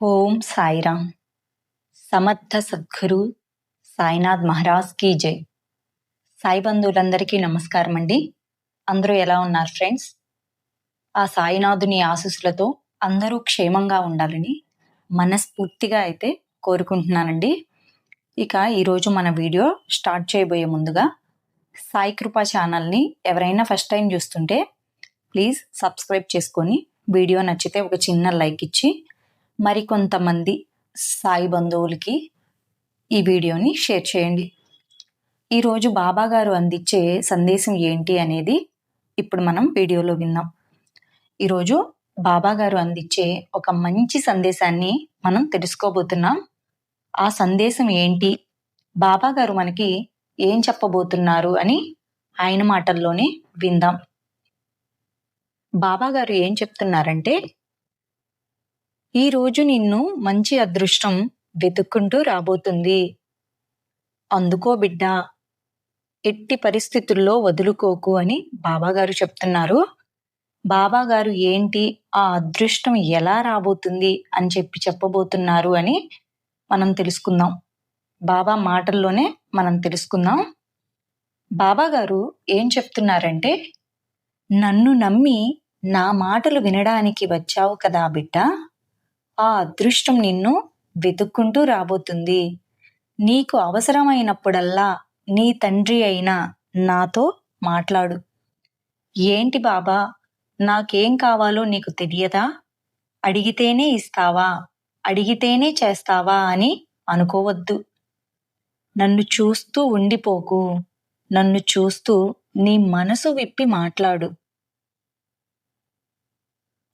ఓం సాయిరామ్. సమర్థ సద్గురు సాయినాథ్ మహారాజ్ కీ జై. సాయి బంధువులందరికీ నమస్కారం అండి. అందరూ ఎలా ఉన్నారు ఫ్రెండ్స్? ఆ సాయినాథుని ఆశీస్సులతో అందరూ క్షేమంగా ఉండాలని మనస్ఫూర్తిగా అయితే కోరుకుంటున్నానండి. ఇక ఈరోజు మన వీడియో స్టార్ట్ చేయబోయే ముందుగా సాయి కృపా ఛానల్ని ఎవరైనా ఫస్ట్ టైం చూస్తుంటే ప్లీజ్ సబ్స్క్రైబ్ చేసుకొని వీడియో నచ్చితే ఒక చిన్న లైక్ ఇచ్చి మరికొంతమంది సాయి బంధువులకి ఈ వీడియోని షేర్ చేయండి. ఈరోజు బాబా గారు అందించే సందేశం ఏంటి అనేది ఇప్పుడు మనం వీడియోలో విన్నాం. ఈరోజు బాబా గారు అందించే ఒక మంచి సందేశాన్ని మనం తెలుసుకోబోతున్నాం. ఆ సందేశం ఏంటి, బాబా గారు మనకి ఏం చెప్పబోతున్నారు అని ఆయన మాటల్లోనే విందాం. బాబా గారు ఏం చెప్తున్నారంటే, ఈరోజు నిన్ను మంచి అదృష్టం వెతుక్కుంటూ రాబోతుంది. అందుకో బిడ్డా, ఎట్టి పరిస్థితుల్లో వదులుకోకు అని బాబాగారు చెప్తున్నారు. బాబాగారు ఏంటి, ఆ అదృష్టం ఎలా రాబోతుంది అని చెప్పబోతున్నారు అని మనం తెలుసుకుందాం. బాబా మాటల్లోనే మనం తెలుసుకుందాం. బాబాగారు ఏం చెప్తున్నారంటే, నన్ను నమ్మి నా మాటలు వినడానికి వచ్చావు కదా బిడ్డ, ఆ అదృష్టం నిన్ను వెతుక్కుంటూ రాబోతుంది. నీకు అవసరమైనప్పుడల్లా నీ తండ్రి అయిన నాతో మాట్లాడు. ఏంటి బాబా, నాకేం కావాలో నీకు తెలియదా? అడిగితేనే ఇస్తావా, అడిగితేనే చేస్తావా అని అనుకోవద్దు. నన్ను చూస్తూ ఉండిపోకు. నన్ను చూస్తూ నీ మనసు విప్పి మాట్లాడు.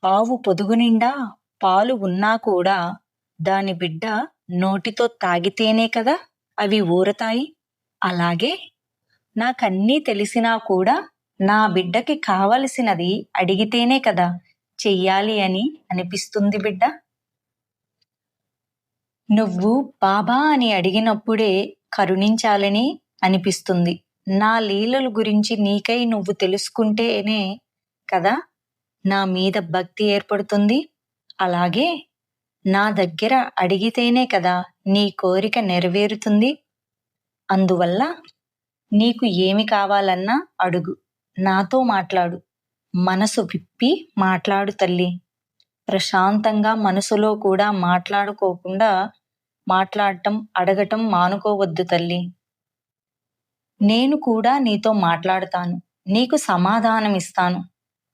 ఆవు పొదుగు నిండా పాలు ఉన్నా కూడా దాని బిడ్డ నోటితో తాగితేనే కదా అవి ఊరతాయి. అలాగే నాకన్నీ తెలిసినా కూడా నా బిడ్డకి కావలసినది అడిగితేనే కదా చెయ్యాలి అని అనిపిస్తుంది బిడ్డ. నువ్వు బాబా అని అడిగినప్పుడే కరుణించాలని అనిపిస్తుంది. నా లీలల గురించి నీకై నువ్వు తెలుసుకుంటేనే కదా నా మీద భక్తి ఏర్పడుతుంది. అలాగే నా దగ్గర అడిగితేనే కదా నీ కోరిక నెరవేరుతుంది. అందువల్ల నీకు ఏమి కావాలన్నా అడుగు, నాతో మాట్లాడు. మనసు విప్పి మాట్లాడు తల్లి. ప్రశాంతంగా మనసులో కూడా మాట్లాడుకోకుండా మాట్లాడటం, అడగటం మానుకోవద్దు తల్లి. నేను కూడా నీతో మాట్లాడతాను, నీకు సమాధానం ఇస్తాను.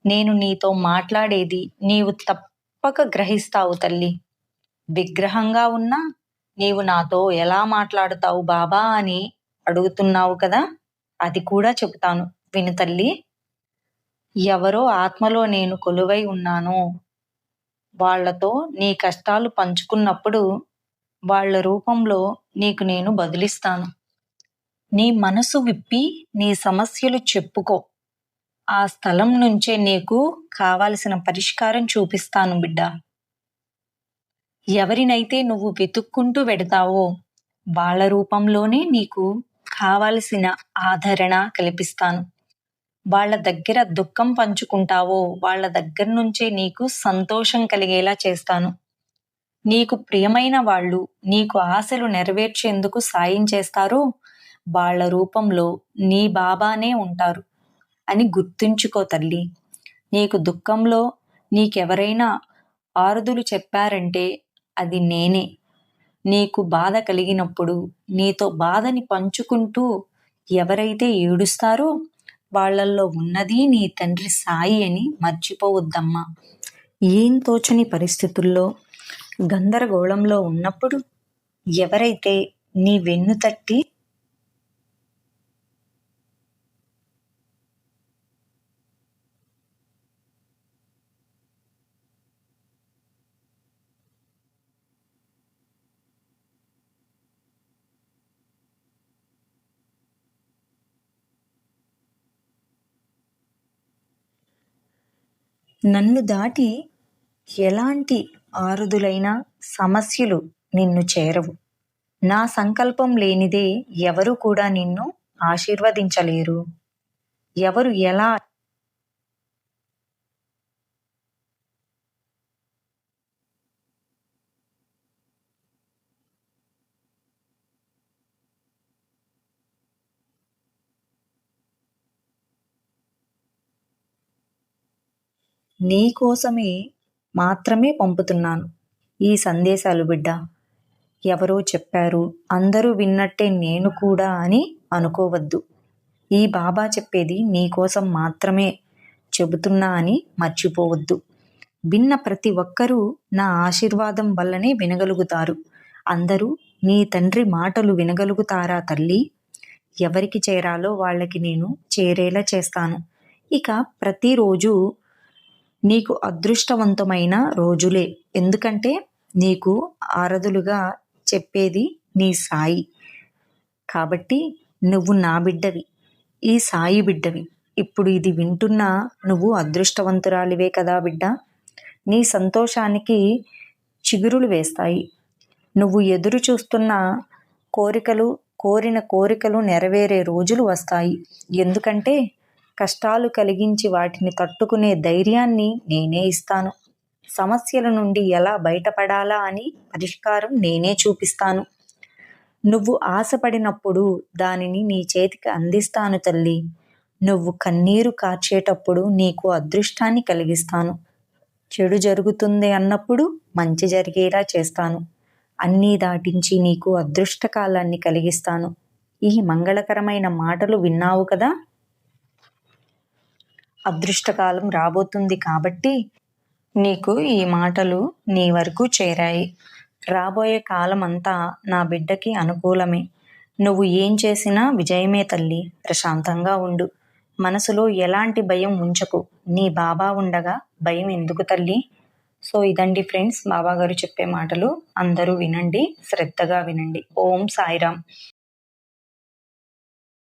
నేను నీతో మాట్లాడేది నీవు తప్పక గ్రహిస్తావు తల్లి. విగ్రహంగా ఉన్నా నీవు నాతో ఎలా మాట్లాడుతావు బాబా అని అడుగుతున్నావు కదా, అది కూడా చెబుతాను విను తల్లి. ఎవరో ఆత్మలో నేను కొలువై ఉన్నాను. వాళ్లతో నీ కష్టాలు పంచుకున్నప్పుడు వాళ్ల రూపంలో నీకు నేను బదులిస్తాను. నీ మనసు విప్పి నీ సమస్యలు చెప్పుకో. ఆ స్థలం నుంచే నీకు కావలసిన పరిష్కారం చూపిస్తాను బిడ్డ. ఎవరినైతే నువ్వు వెతుక్కుంటూ వెడతావో వాళ్ళ రూపంలోనే నీకు కావలసిన ఆదరణ కల్పిస్తాను. వాళ్ళ దగ్గర దుఃఖం పంచుకుంటావో వాళ్ళ దగ్గర నుంచే నీకు సంతోషం కలిగేలా చేస్తాను. నీకు ప్రియమైన వాళ్ళు నీకు ఆశలు నెరవేర్చేందుకు సాయం చేస్తారు. వాళ్ళ రూపంలో నీ బాబానే ఉంటారు అని గుర్తుంచుకో తల్లి. నీకు దుఃఖంలో నీకెవరైనా ఆరుదులు చెప్పారంటే అది నేనే. నీకు బాధ కలిగినప్పుడు నీతో బాధని పంచుకుంటూ ఎవరైతే ఏడుస్తారో వాళ్ళల్లో ఉన్నది నీ తండ్రి సాయి అని మర్చిపోవద్దమ్మా. ఏం తోచని పరిస్థితుల్లో గందరగోళంలో ఉన్నప్పుడు ఎవరైతే నీ వెన్ను తట్టి నన్ను దాటి ఎలాంటి ఆరుదులైన సమస్యలు నిన్ను చేరవు. నా సంకల్పం లేనిదే ఎవరు కూడా నిన్ను ఆశీర్వదించలేరు. ఎవరు ఎలా నీ కోసమే మాత్రమే పంపుతున్నాను ఈ సందేశాలు బిడ్డ. ఎవరో చెప్పారు, అందరూ విన్నట్టే నేను కూడా అని అనుకోవద్దు. ఈ బాబా చెప్పేది నీ కోసం మాత్రమే చెబుతున్నా అని మర్చిపోవద్దు. విన్న ప్రతి ఒక్కరూ నా ఆశీర్వాదం వల్లనే వినగలుగుతారు. అందరూ నీ తండ్రి మాటలు వినగలుగుతారా తల్లి? ఎవరికి చేరాలో వాళ్ళకి నేను చేరేలా చేస్తాను. ఇక ప్రతిరోజు నీకు అదృష్టవంతమైన రోజులే. ఎందుకంటే నీకు ఆరదులుగా చెప్పేది నీ సాయి. కాబట్టి నువ్వు నా బిడ్డవి, ఈ సాయి బిడ్డవి. ఇప్పుడు ఇది వింటున్నా నువ్వు అదృష్టవంతురాలివే కదా బిడ్డ. నీ సంతోషానికి చిగురులు వేస్తాయి. నువ్వు ఎదురు చూస్తున్న కోరిన కోరికలు నెరవేరే రోజులు వస్తాయి. ఎందుకంటే కష్టాలు కలిగించి వాటిని తట్టుకునే ధైర్యాన్ని నేనే ఇస్తాను. సమస్యల నుండి ఎలా బయటపడాలా అని పరిష్కారం నేనే చూపిస్తాను. నువ్వు ఆశపడినప్పుడు దానిని నీ చేతికి అందిస్తాను తల్లి. నువ్వు కన్నీరు కార్చేటప్పుడు నీకు అదృష్టాన్ని కలిగిస్తాను. చెడు జరుగుతుంది అన్నప్పుడు మంచి జరిగేలా చేస్తాను. అన్నీ దాటించి నీకు అదృష్టకాలాన్ని కలిగిస్తాను. ఈ మంగళకరమైన మాటలు విన్నావు కదా. అదృష్టకాలం రాబోతుంది కాబట్టి నీకు ఈ మాటలు నీ వరకు చేరాయి. రాబోయే కాలం అంతా నా బిడ్డకి అనుకూలమే. నువ్వు ఏం చేసినా విజయమే తల్లి. ప్రశాంతంగా ఉండు. మనసులో ఎలాంటి భయం ఉంచకు. నీ బాబా ఉండగా భయం ఎందుకు తల్లి? సో ఇదండి ఫ్రెండ్స్, బాబా గారు చెప్పే మాటలు. అందరూ వినండి, శ్రద్ధగా వినండి. ఓం సాయిరామ్.